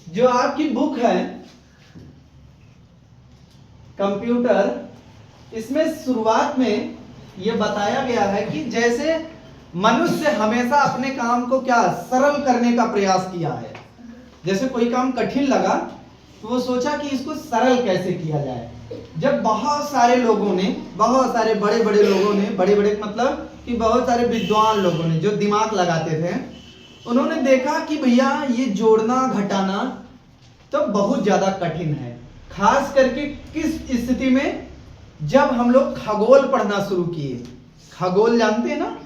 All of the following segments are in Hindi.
जो आपकी बुक है कंप्यूटर, इसमें शुरुआत में ये बताया गया है कि जैसे मनुष्य हमेशा अपने काम को क्या सरल करने का प्रयास किया है। जैसे कोई काम कठिन लगा तो वो सोचा कि इसको सरल कैसे किया जाए। जब बहुत सारे लोगों ने, बहुत सारे बड़े बड़े लोगों ने, बड़े बड़े मतलब कि बहुत सारे विद्वान लोगों ने जो दिमाग लगाते थे, उन्होंने देखा कि भैया ये जोड़ना घटाना तो बहुत ज्यादा कठिन है। खास करके किस स्थिति में, जब हम लोग खगोल पढ़ना शुरू किए। खगोल जानते हैं ना,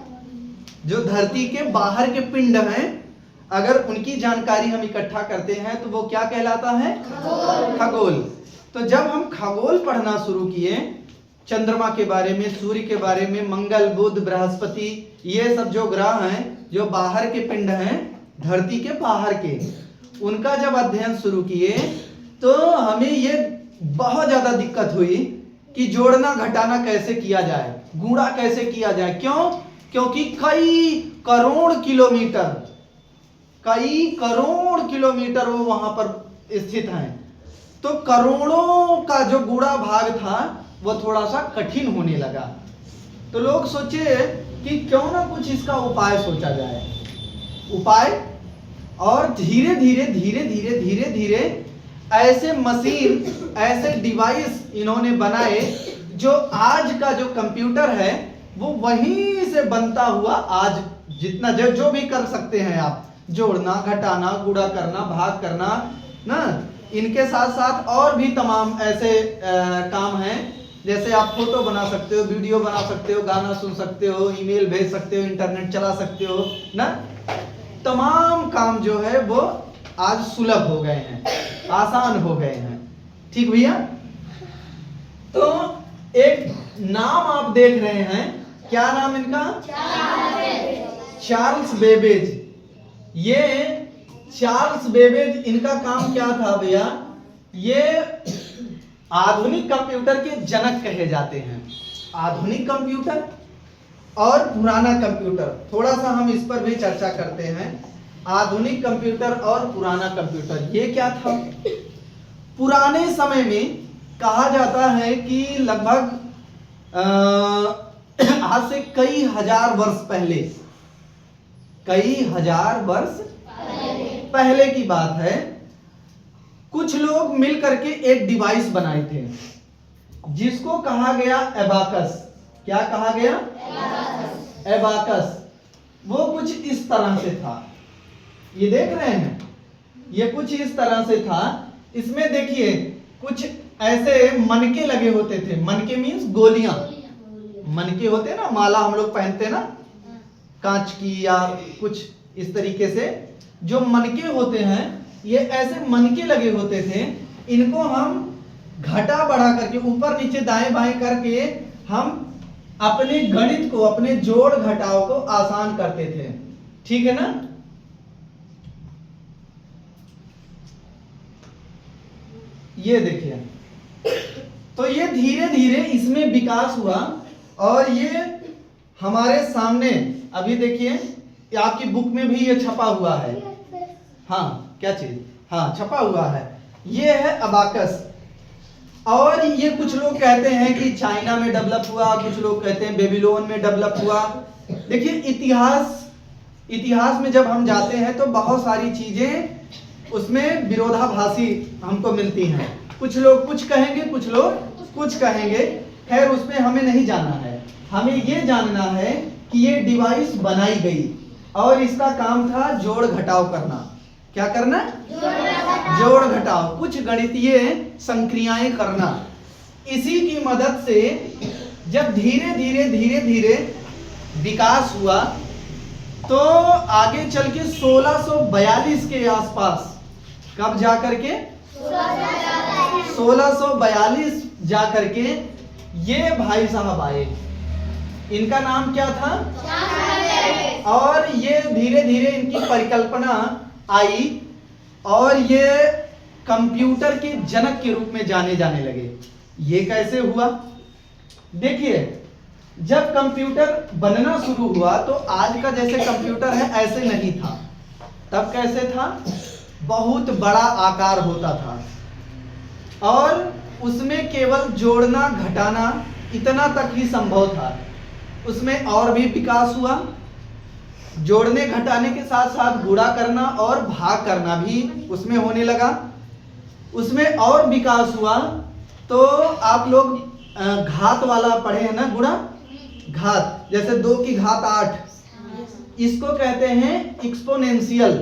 जो धरती के बाहर के पिंड हैं, अगर उनकी जानकारी हम इकट्ठा करते हैं तो वो क्या कहलाता है? खगोल। तो जब हम खगोल पढ़ना शुरू किए, चंद्रमा के बारे में, सूर्य के बारे में, मंगल, बुध, बृहस्पति, ये सब जो ग्रह हैं, जो बाहर के पिंड हैं, धरती के बाहर के, उनका जब अध्ययन शुरू किए तो हमें ये बहुत ज्यादा दिक्कत हुई कि जोड़ना घटाना कैसे किया जाए, गुणा कैसे किया जाए। क्यों? क्योंकि कई करोड़ किलोमीटर वो वहां पर स्थित हैं। तो करोड़ों का जो गुणा भाग था वो थोड़ा सा कठिन होने लगा। तो लोग सोचे कि क्यों ना कुछ इसका उपाय सोचा जाए। उपाय, और धीरे धीरे ऐसे मशीन, ऐसे डिवाइस इन्होंने बनाए जो आज का जो कंप्यूटर है वो वहीं से बनता हुआ आज जितना जो भी कर सकते हैं आप, जोड़ना, घटाना, गुणा करना, भाग करना ना, इनके साथ साथ और भी तमाम ऐसे काम हैं। जैसे आप फोटो बना सकते हो, वीडियो बना सकते हो, गाना सुन सकते हो, ईमेल भेज सकते हो, इंटरनेट चला सकते हो ना। तमाम काम जो है वो आज सुलभ हो गए हैं, आसान हो गए हैं। ठीक भैया? तो एक नाम आप देख रहे हैं, क्या नाम इनका? Charles Babbage. ये चार्ल्स बेबेज, इनका काम क्या था भैया? ये आधुनिक कंप्यूटर के जनक कहे जाते हैं। आधुनिक कंप्यूटर और पुराना कंप्यूटर, थोड़ा सा हम इस पर भी चर्चा करते हैं। आधुनिक कंप्यूटर और पुराना कंप्यूटर, ये क्या था? पुराने समय में कहा जाता है कि लगभग आज से कई हजार वर्ष पहले की बात है, कुछ लोग मिल करके एक डिवाइस बनाए थे जिसको कहा गया एबाकस। क्या कहा गया? एबाकस। वो कुछ इस तरह से था, ये देख रहे हैं, ये कुछ इस तरह से था। इसमें देखिए कुछ ऐसे मनके लगे होते थे। मनके मीन्स गोलियां। मनके होते हैं ना, माला हम लोग पहनते हैं ना कांच की या कुछ इस तरीके से, जो मनके होते हैं, ये ऐसे मनके लगे होते थे। इनको हम घटा बढ़ा करके, ऊपर नीचे दाएं बाएं करके हम अपने गणित को, अपने जोड़ घटाव को आसान करते थे। ठीक है ना? ये देखिए, तो ये धीरे धीरे इसमें विकास हुआ और ये हमारे सामने अभी देखिए, आपकी बुक में भी ये छपा हुआ है। हाँ, क्या चीज? हाँ, छपा हुआ है। ये है अबाकस। और ये कुछ लोग कहते हैं कि चाइना में डेवलप हुआ, कुछ लोग कहते हैं बेबीलोन में डेवलप हुआ। देखिए, इतिहास में जब हम जाते हैं तो बहुत सारी चीजें उसमें विरोधाभासी हमको मिलती हैं। कुछ लोग कुछ कहेंगे, कुछ लोग कुछ कहेंगे। खैर, उसमें हमें नहीं जाना है। हमें ये जानना है कि ये डिवाइस बनाई गई और इसका काम था जोड़ घटाव करना। क्या करना? जोड़ घटाव, कुछ गणितीय संक्रियाएं करना। इसी की मदद से जब धीरे धीरे विकास हुआ तो आगे चल के 1642 के आसपास, कब जाकर के? 1642 जाकर के ये भाई साहब आए। इनका नाम क्या था? और ये धीरे धीरे इनकी परिकल्पना आई और ये कंप्यूटर के जनक के रूप में जाने लगे। ये कैसे हुआ? देखिए, जब कंप्यूटर बनना शुरू हुआ तो आज का जैसे कंप्यूटर है ऐसे नहीं था। तब कैसे था? बहुत बड़ा आकार होता था और उसमें केवल जोड़ना घटाना इतना तक ही संभव था। उसमें और भी विकास हुआ, जोड़ने घटाने के साथ साथ गुणा करना और भाग करना भी उसमें होने लगा। उसमें और विकास हुआ तो आप लोग घात वाला पढ़े हैं ना, गुणा घात, जैसे 2 की घात 8, इसको कहते हैं एक्सपोनेंशियल,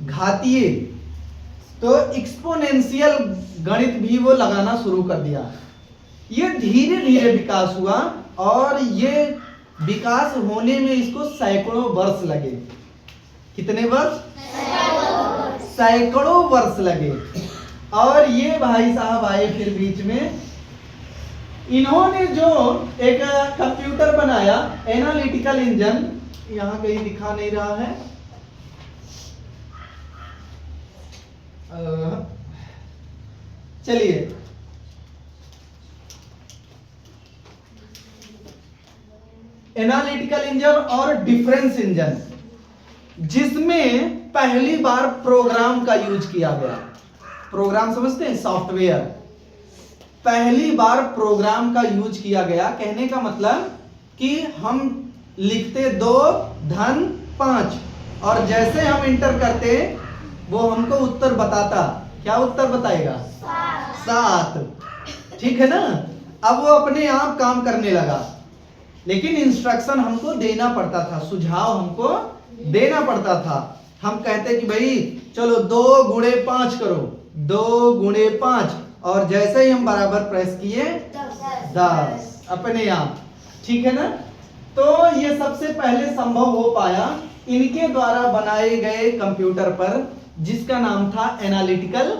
घातीय। तो एक्सपोनेंशियल गणित भी वो लगाना शुरू कर दिया। ये धीरे धीरे विकास हुआ और ये विकास होने में इसको सैकड़ों वर्ष लगे। कितने वर्ष? सैकड़ों वर्ष लगे। और ये भाई साहब आए फिर बीच में, इन्होंने जो एक कंप्यूटर बनाया, एनालिटिकल इंजन, यहां कहीं दिखा नहीं रहा है, चलिए एनालिटिकल इंजन और डिफरेंस इंजन, जिसमें पहली बार प्रोग्राम का यूज किया गया। प्रोग्राम समझते हैं? सॉफ्टवेयर। पहली बार प्रोग्राम का यूज किया गया, कहने का मतलब कि हम लिखते 2 धन 5 और जैसे हम इंटर करते वो हमको उत्तर बताता। क्या उत्तर बताएगा? 7। ठीक है ना? अब वो अपने आप काम करने लगा, लेकिन इंस्ट्रक्शन हमको देना पड़ता था, सुझाव हमको देना पड़ता था। हम कहते कि भाई चलो 2 गुणे 5 करो, 2 गुणे 5, और जैसे ही हम बराबर प्रेस किए 10 अपने आप। ठीक है ना? तो ये सबसे पहले संभव हो पाया इनके द्वारा बनाए गए कंप्यूटर पर, जिसका नाम था एनालिटिकल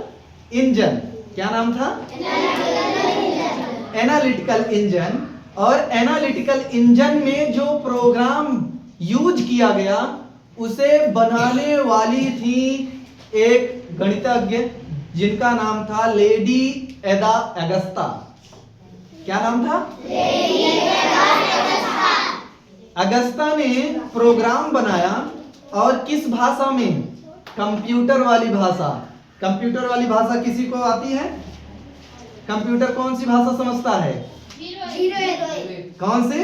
इंजन। क्या नाम था? Analytical engine. और एनालिटिकल इंजन में जो प्रोग्राम यूज किया गया उसे बनाने वाली थी एक गणितज्ञ जिनका नाम था लेडी एदा अगस्ता। क्या नाम था? अगस्ता ने प्रोग्राम बनाया, और किस भाषा में? कंप्यूटर वाली भाषा। कंप्यूटर वाली भाषा किसी को आती है? कंप्यूटर कौन सी भाषा समझता है? कौन से?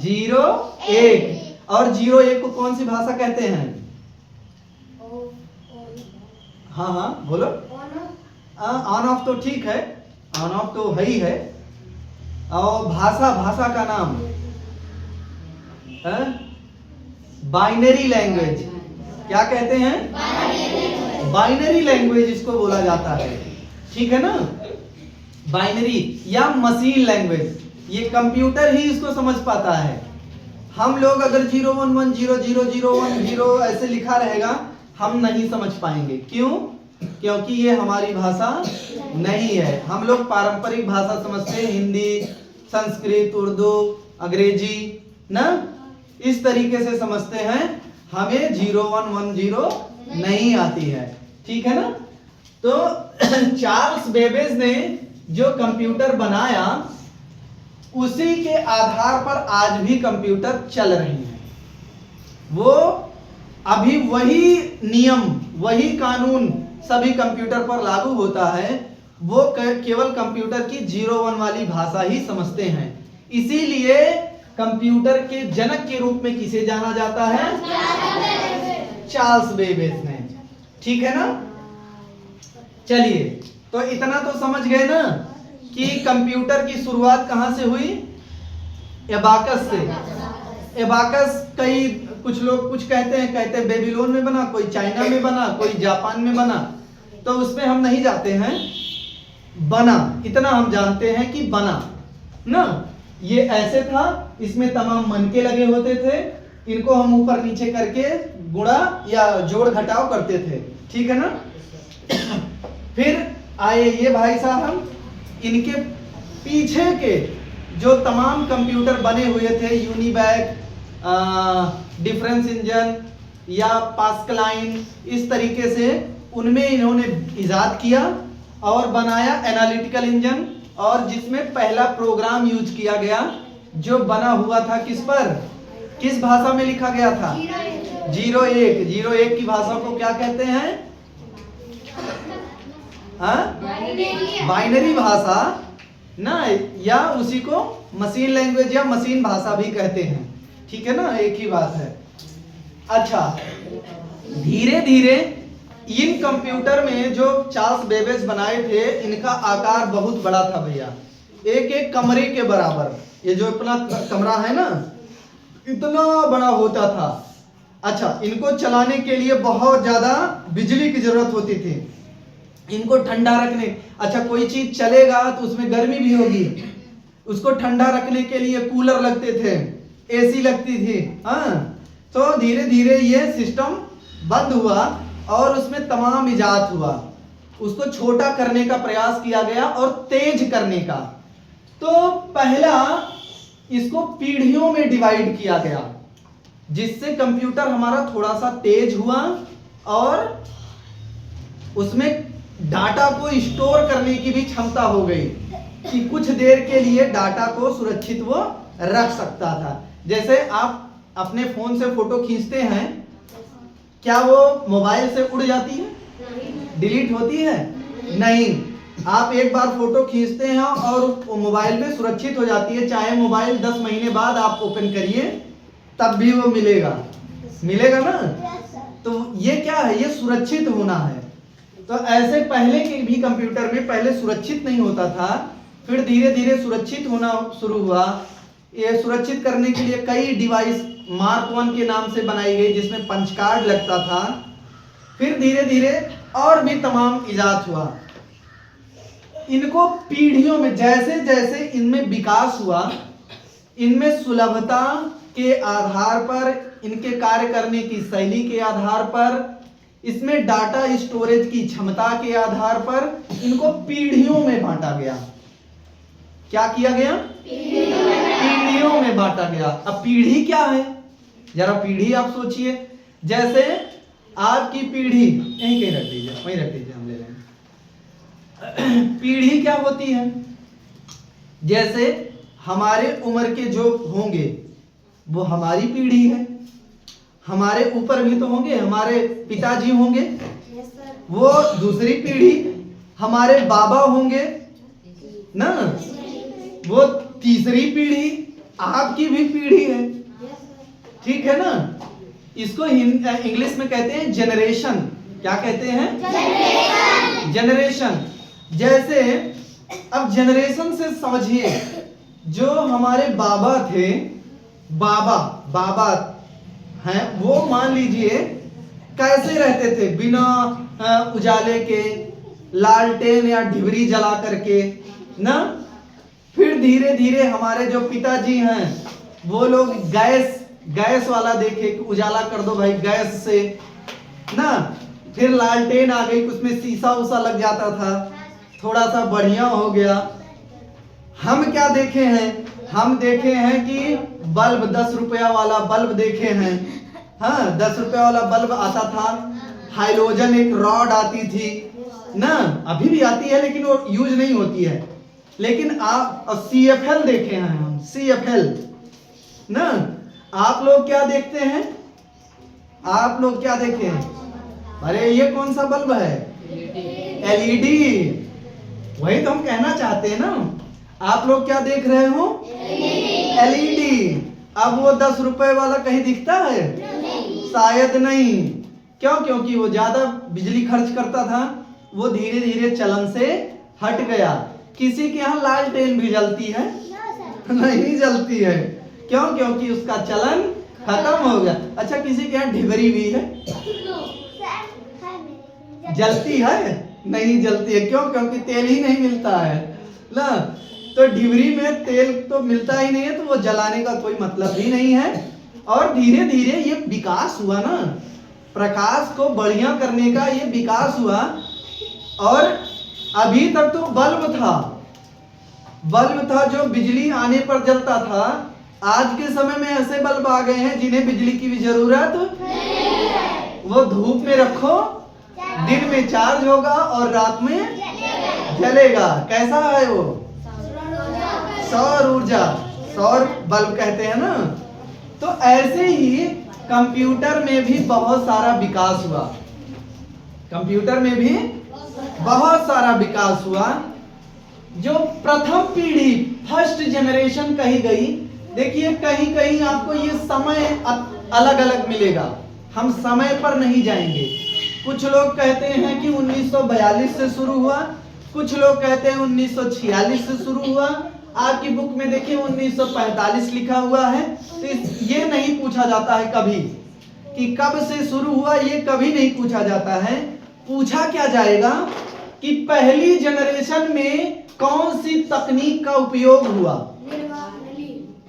0 1। और 0 1 को कौन सी भाषा कहते हैं? हाँ हाँ बोलो। ऑन ऑफ तो ठीक है, ऑन ऑफ तो है ही है। और भाषा का नाम बाइनरी लैंग्वेज। क्या कहते हैं? बाइनरी लैंग्वेज इसको बोला जाता है। ठीक है ना? बाइनरी या मशीन लैंग्वेज, ये कंप्यूटर ही इसको समझ पाता है। हम लोग अगर 0 1 1 0 0 0 1 0 ऐसे लिखा रहेगा, हम नहीं समझ पाएंगे। क्यों? क्योंकि ये हमारी भाषा नहीं है। हम लोग पारंपरिक भाषा समझते हैं, हिंदी, संस्कृत, उर्दू, अंग्रेजी ना, इस तरीके से समझते हैं। हमें 0 1 1 0 नहीं आती है। ठीक है ना? तो चार्ल्स बेबेज ने जो कंप्यूटर बनाया, उसी के आधार पर आज भी कंप्यूटर चल रही है। वो अभी वही नियम, वही कानून सभी कंप्यूटर पर लागू होता है। वो केवल कंप्यूटर की 0 1 वाली भाषा ही समझते हैं। इसीलिए कंप्यूटर के जनक के रूप में किसे जाना जाता है? चार्ल्स बेबेज ने। ठीक है ना? चलिए, तो इतना तो समझ गए ना कि कंप्यूटर की शुरुआत कहां से हुई? एबाकस से। एबाकस कुछ लोग कुछ कहते हैं बेबीलोन में बना, कोई चाइना में बना, कोई जापान में बना। तो उसमें हम नहीं जाते हैं, बना इतना हम जानते हैं कि बना ना। ये ऐसे था, इसमें तमाम मनके लगे होते थे, इनको हम ऊपर नीचे करके गुणा या जोड़ घटाव करते थे। ठीक है ना? फिर आए ये भाई साहब, इनके पीछे के जो तमाम कंप्यूटर बने हुए थे, यूनिवैक, डिफरेंस इंजन या पास्कलाइन, इस तरीके से उनमें इन्होंने इजाद किया और बनाया एनालिटिकल इंजन, और जिसमें पहला प्रोग्राम यूज किया गया जो बना हुआ था किस पर? किस भाषा में लिखा गया था? 01 की भाषा को क्या कहते हैं? बाइनरी भाषा ना, या उसी को मशीन लैंग्वेज या मशीन भाषा भी कहते हैं। ठीक है ना, एक ही बात है। अच्छा, धीरे धीरे इन कंप्यूटर में जो चार्ल्स बेबेज बनाए थे, इनका आकार बहुत बड़ा था भैया, एक एक कमरे के बराबर। ये जो अपना कमरा है ना, इतना बड़ा होता था। अच्छा, इनको चलाने के लिए बहुत ज्यादा बिजली की जरूरत होती थी, इनको ठंडा रखने। अच्छा, कोई चीज चलेगा तो उसमें गर्मी भी होगी, उसको ठंडा रखने के लिए कूलर लगते थे, एसी लगती थी। हाँ, तो धीरे धीरे ये सिस्टम बंद हुआ और उसमें तमाम इजाद हुआ। उसको छोटा करने का प्रयास किया गया और तेज करने का। तो पहला इसको पीढ़ियों में डिवाइड किया गया, जिससे कंप्यूटर हमारा थोड़ा सा तेज हुआ और उसमें डाटा को स्टोर करने की भी क्षमता हो गई कि कुछ देर के लिए डाटा को सुरक्षित वो रख सकता था। जैसे आप अपने फोन से फोटो खींचते हैं, क्या वो मोबाइल से उड़ जाती है? डिलीट होती है? नहीं। आप एक बार फोटो खींचते हैं और वो मोबाइल में सुरक्षित हो जाती है, चाहे मोबाइल 10 महीने बाद आप ओपन करिए तब भी वो मिलेगा ना। तो ये क्या है? ये सुरक्षित होना है। तो ऐसे पहले के भी कंप्यूटर में पहले सुरक्षित नहीं होता था, फिर धीरे धीरे सुरक्षित होना शुरू हुआ। ये सुरक्षित करने के लिए कई डिवाइस मार्क 1 के नाम से बनाई गई, जिसमें पंच कार्ड लगता था। फिर धीरे धीरे और भी तमाम इजाद हुआ। इनको पीढ़ियों में जैसे जैसे इनमें विकास हुआ, इनमें सुलभता के आधार पर, इनके कार्य करने की शैली के आधार पर, इसमें डाटा स्टोरेज की क्षमता के आधार पर इनको पीढ़ियों में बांटा गया। क्या किया गया? पीढ़ियों में बांटा गया। अब पीढ़ी क्या है? जरा पीढ़ी आप सोचिए। जैसे आपकी पीढ़ी यहीं कहीं रख दीजिए, वहीं रख दीजिए, हम ले लेंगे। पीढ़ी क्या होती है? जैसे हमारे उम्र के जो होंगे वो हमारी पीढ़ी है, हमारे ऊपर भी तो होंगे, हमारे पिताजी होंगे, वो दूसरी पीढ़ी, हमारे बाबा होंगे ना, वो तीसरी पीढ़ी, आपकी भी पीढ़ी है। ठीक है ना। इसको इंग्लिश में कहते हैं जनरेशन। क्या कहते हैं? जनरेशन। जैसे अब जनरेशन से समझिए, जो हमारे बाबा थे, बाबा हैं, वो मान लीजिए कैसे रहते थे? बिना उजाले के, लालटेन या ढिबरी जला करके ना। फिर धीरे धीरे हमारे जो पिताजी हैं, वो लोग गैस वाला देखे कि उजाला कर दो भाई गैस से ना। फिर लालटेन आ गई, उसमें शीशा उसा लग जाता था, थोड़ा सा बढ़िया हो गया। हम क्या देखे हैं? हम देखे हैं कि बल्ब, 10 रुपया वाला बल्ब देखे हैं। हाँ, 10 रुपया वाला बल्ब आता था, हाइलोजन एक रॉड आती थी ना, अभी भी आती है लेकिन वो यूज नहीं होती है। लेकिन आप CFL देखे हैं हम, CFL ना। आप लोग क्या देखते हैं? आप लोग क्या देखे हैं? अरे ये कौन सा बल्ब है? LED। वही तो हम कहना चाहते हैं ना। आप लोग क्या देख रहे हो? LED। अब वो 10 रुपए वाला कहीं दिखता है? शायद नहीं। क्यों? क्योंकि वो ज्यादा बिजली खर्च करता था, वो धीरे धीरे चलन से हट गया। किसी के यहाँ लालटेन भी जलती है? नहीं जलती है। क्यों? क्योंकि उसका चलन खत्म हो गया। अच्छा, किसी के यहाँ ढिबरी भी है? जलती है? नहीं जलती है। क्यों? क्योंकि तेल ही नहीं मिलता है ना। तो ढिबरी में तेल तो मिलता ही नहीं है, तो वो जलाने का कोई मतलब ही नहीं है। और धीरे धीरे ये विकास हुआ ना, प्रकाश को बढ़िया करने का ये विकास हुआ। और अभी तक तो बल्ब था जो बिजली आने पर जलता था। आज के समय में ऐसे बल्ब आ गए हैं जिन्हें बिजली की भी जरूरत नहीं है। वो धूप में रखो, दिन में चार्ज होगा और रात में जलेगा। कैसा है वो? सौर ऊर्जा, सौर बल्ब कहते हैं ना। तो ऐसे ही कंप्यूटर में भी बहुत सारा विकास हुआ। कंप्यूटर में भी बहुत सारा विकास हुआ। जो प्रथम पीढ़ी, फर्स्ट जनरेशन कही गई, देखिए कहीं कहीं आपको ये समय अलग अलग मिलेगा, हम समय पर नहीं जाएंगे। कुछ लोग कहते हैं कि 1942 से शुरू हुआ, कुछ लोग कहते हैं 1946 से शुरू हुआ। आपकी बुक में देखिए 1945 लिखा हुआ है। तो ये नहीं पूछा जाता है कभी कि कब से शुरू हुआ, ये कभी नहीं पूछा जाता है। पूछा क्या जाएगा कि पहली जनरेशन में कौन सी तकनीक का उपयोग हुआ?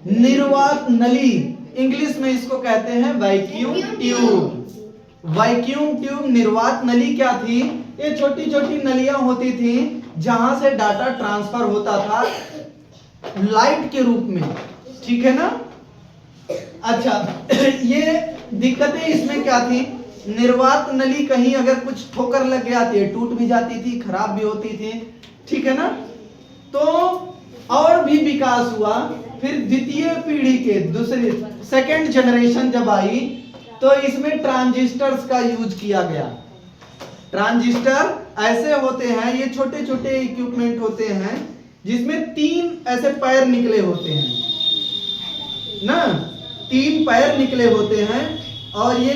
निर्वात नली, इंग्लिश में इसको कहते हैं वैक्यूम ट्यूब। वैक्यूम ट्यूब, निर्वात नली क्या थी? ये छोटी छोटी नलियां होती थी जहां से डाटा ट्रांसफर होता था लाइट के रूप में, ठीक है ना। अच्छा, ये दिक्कतें इसमें क्या थी? निर्वात नली कहीं अगर कुछ ठोकर लग जाती है, टूट भी जाती थी, खराब भी होती थी, ठीक है ना। तो और भी विकास हुआ। फिर द्वितीय पीढ़ी के दूसरे सेकंड जनरेशन जब आई तो इसमें ट्रांजिस्टर्स का यूज किया गया। ट्रांजिस्टर ऐसे होते हैं, ये छोटे छोटे इक्विपमेंट होते हैं जिसमें 3 ऐसे पैर निकले होते हैं ना, 3 पैर निकले होते हैं और ये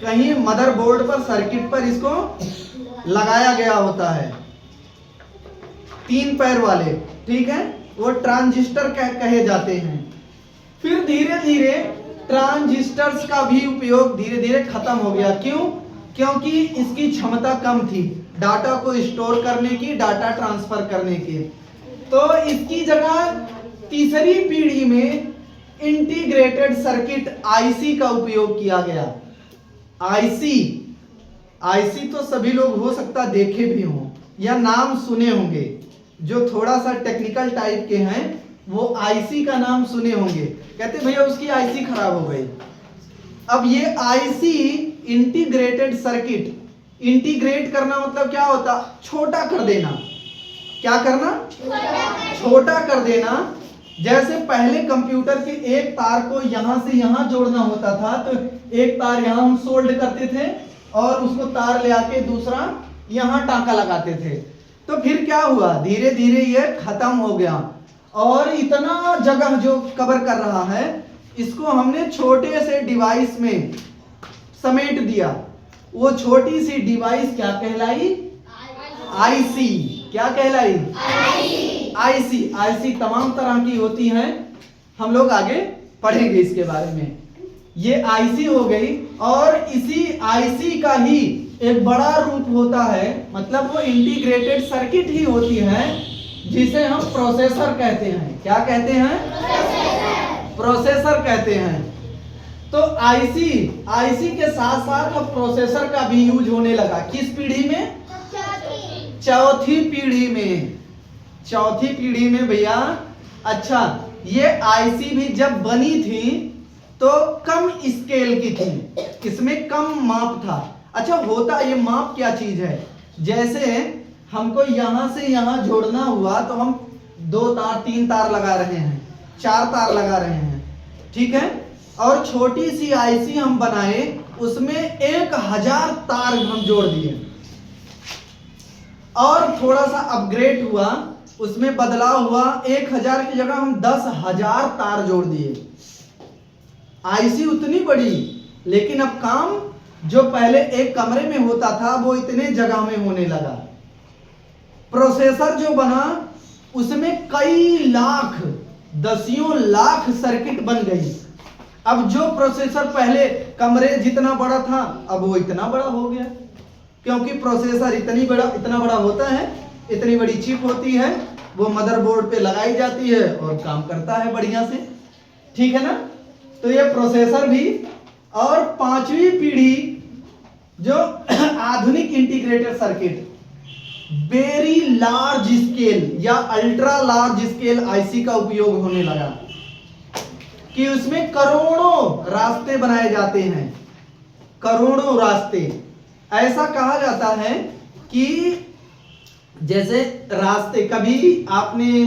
कहीं मदरबोर्ड पर, सर्किट पर इसको लगाया गया होता है, 3 पैर वाले, ठीक है, वो ट्रांजिस्टर कहे जाते हैं। फिर धीरे धीरे ट्रांजिस्टर्स का भी उपयोग धीरे धीरे खत्म हो गया। क्यों? क्योंकि इसकी क्षमता कम थी डाटा को स्टोर करने की, डाटा ट्रांसफर करने की। तो इसकी जगह तीसरी पीढ़ी में इंटीग्रेटेड सर्किट आईसी का उपयोग किया गया। आईसी तो सभी लोग हो सकता देखे भी हों या नाम सुने होंगे। जो थोड़ा सा टेक्निकल टाइप के हैं वो आईसी का नाम सुने होंगे, कहते भैया उसकी आईसी खराब हो गई। अब ये आईसी इंटीग्रेटेड सर्किट, इंटीग्रेट करना मतलब क्या होता? छोटा कर देना। क्या करना? छोटा कर देना। जैसे पहले कंप्यूटर के एक तार को यहां से यहां जोड़ना होता था, तो एक तार यहां हम सोल्ड करते थे और उसको तार ले आके दूसरा यहां टांका लगाते थे। तो फिर क्या हुआ? धीरे धीरे ये खत्म हो गया और इतना जगह जो कवर कर रहा है इसको हमने छोटे से डिवाइस में समेट दिया। वो छोटी सी डिवाइस क्या कहलाई? आईसी। क्या कहलाई? आईसी। आईसी तमाम तरह की होती हैं, हम लोग आगे पढ़ेंगे इसके बारे में। ये आईसी हो गई और इसी आईसी का ही एक बड़ा रूप होता है, मतलब वो इंटीग्रेटेड सर्किट ही होती है जिसे हम प्रोसेसर कहते हैं। क्या कहते हैं? प्रोसेसर कहते हैं। तो आईसी के साथ साथ अब प्रोसेसर का भी यूज होने लगा। किस पीढ़ी में? चौथी पीढ़ी में। चौथी पीढ़ी में भैया। अच्छा, ये आईसी भी जब बनी थी तो कम स्केल की थी, इसमें कम माप था। अच्छा, होता ये माप क्या चीज है? जैसे हमको यहां से यहां जोड़ना हुआ तो हम 2 तार 3 तार लगा रहे हैं, 4 तार लगा रहे हैं, ठीक है। और छोटी सी आईसी हम बनाए, उसमें 1000 तार हम जोड़ दिए और थोड़ा सा अपग्रेड हुआ, उसमें बदलाव हुआ, 1000 की जगह हम 10,000 तार जोड़ दिए। आईसी उतनी बड़ी, लेकिन अब काम जो पहले एक कमरे में होता था वो इतने जगह में होने लगा। प्रोसेसर जो बना उसमें कई लाख, दसियों लाख सर्किट बन गई। अब जो प्रोसेसर पहले कमरे जितना बड़ा था अब वो इतना बड़ा हो गया, क्योंकि प्रोसेसर इतना बड़ा होता है, इतनी बड़ी चिप होती है, वो मदरबोर्ड पे लगाई जाती है और काम करता है बढ़िया से, ठीक है ना। तो ये प्रोसेसर भी। और 5वीं पीढ़ी जो आधुनिक integrated circuit, very large scale या अल्ट्रा लार्ज स्केल आईसी का उपयोग होने लगा कि उसमें करोड़ों रास्ते बनाए जाते हैं, करोड़ों रास्ते। ऐसा कहा जाता है कि जैसे रास्ते, कभी आपने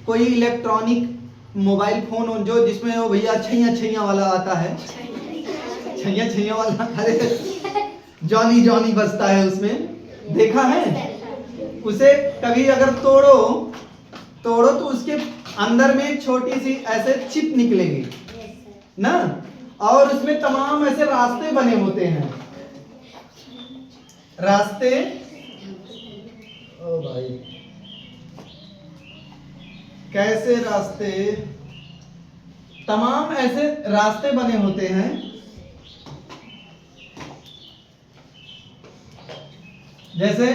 कोई इलेक्ट्रॉनिक मोबाइल फोन जो जिसमें वो भैया छैया वाला आता है, छैया छैया वाला, अरे जॉनी जॉनी बजता है उसमें, देखा है? उसे कभी अगर तोड़ो तो उसके अंदर में एक छोटी सी ऐसे चिप निकलेगी ना, और उसमें तमाम ऐसे रास्ते बने होते हैं, रास्ते, ओ भाई कैसे रास्ते, तमाम ऐसे रास्ते बने होते हैं। जैसे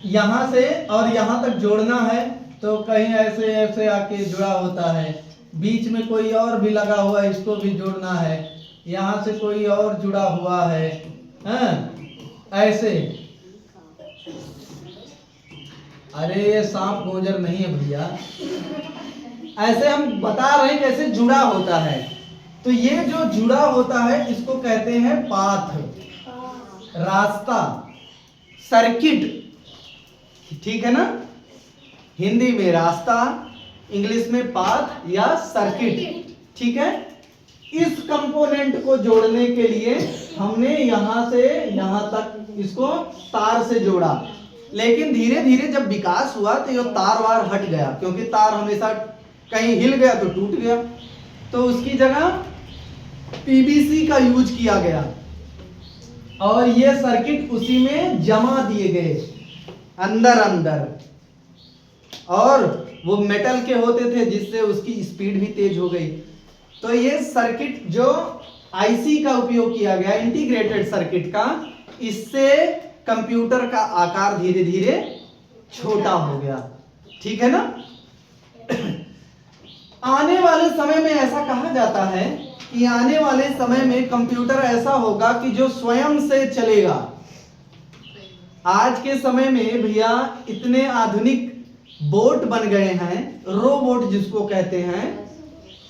यहां से और यहां तक जोड़ना है तो कहीं ऐसे ऐसे आके जुड़ा होता है, बीच में कोई और भी लगा हुआ है, इसको भी जोड़ना है, यहां से कोई और जुड़ा हुआ है, ऐसे। अरे ये सांप गोजर नहीं है भैया, ऐसे हम बता रहे हैं कैसे जुड़ा होता है। तो ये जो जुड़ा होता है इसको कहते हैं पाथ, रास्ता, सर्किट, ठीक है ना? हिंदी में रास्ता, इंग्लिश में पाथ या सर्किट, ठीक है? इस कंपोनेंट को जोड़ने के लिए हमने यहां से यहां तक इसको तार से जोड़ा, लेकिन धीरे धीरे जब विकास हुआ तो ये तार वार हट गया, क्योंकि तार हमेशा कहीं हिल गया तो टूट गया, तो उसकी जगह पीवीसी का यूज किया गया और ये सर्किट उसी में जमा दिए गए अंदर अंदर, और वो मेटल के होते थे जिससे उसकी स्पीड भी तेज हो गई। तो ये सर्किट जो आईसी का उपयोग किया गया, इंटीग्रेटेड सर्किट का, इससे कंप्यूटर का आकार धीरे धीरे छोटा हो गया, ठीक है ना? आने वाले समय में ऐसा कहा जाता है कि आने वाले समय में कंप्यूटर ऐसा होगा कि जो स्वयं से चलेगा। आज के समय में भैया इतने आधुनिक बोट बन गए हैं, रोबोट जिसको कहते हैं,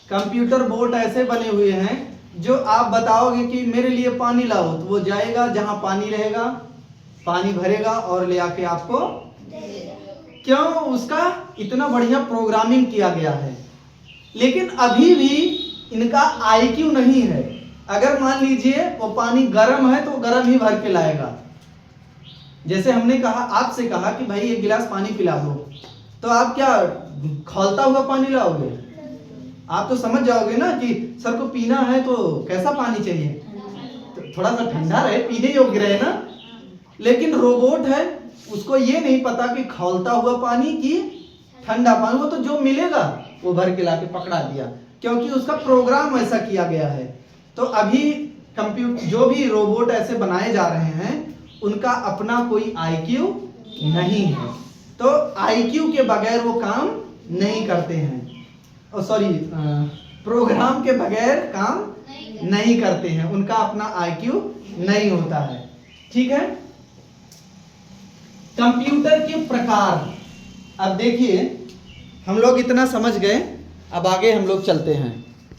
कंप्यूटर बोट ऐसे बने हुए हैं जो आप बताओगे कि मेरे लिए पानी लाओ तो वो जाएगा, जहां पानी रहेगा पानी भरेगा और ले आके आपको, क्यों? उसका इतना बढ़िया प्रोग्रामिंग किया गया है। लेकिन अभी भी इनका आईक्यू नहीं है। अगर मान लीजिए वो पानी गर्म है तो गर्म ही भर के लाएगा। जैसे हमने कहा, आपसे कहा कि भाई एक गिलास पानी पिला दो, तो आप क्या खौलता हुआ पानी लाओगे? आप तो समझ जाओगे ना कि सर को पीना है तो कैसा पानी चाहिए, तो थोड़ा सा ठंडा रहे, पीने योग्य रहे ना। लेकिन रोबोट है, उसको ये नहीं पता कि खौलता हुआ पानी की ठंडा पानी, वो तो जो मिलेगा वो भर के लाके पकड़ा दिया, क्योंकि उसका प्रोग्राम ऐसा किया गया है। तो अभी कंप्यूटर जो भी रोबोट ऐसे बनाए जा रहे हैं उनका अपना कोई आईक्यू नहीं है, तो आईक्यू के बगैर वो काम नहीं करते हैं, सॉरी प्रोग्राम के बगैर काम नहीं करते हैं, उनका अपना आईक्यू नहीं होता है, ठीक है? कंप्यूटर के प्रकार, अब देखिए हम लोग इतना समझ गए, अब आगे हम लोग चलते हैं।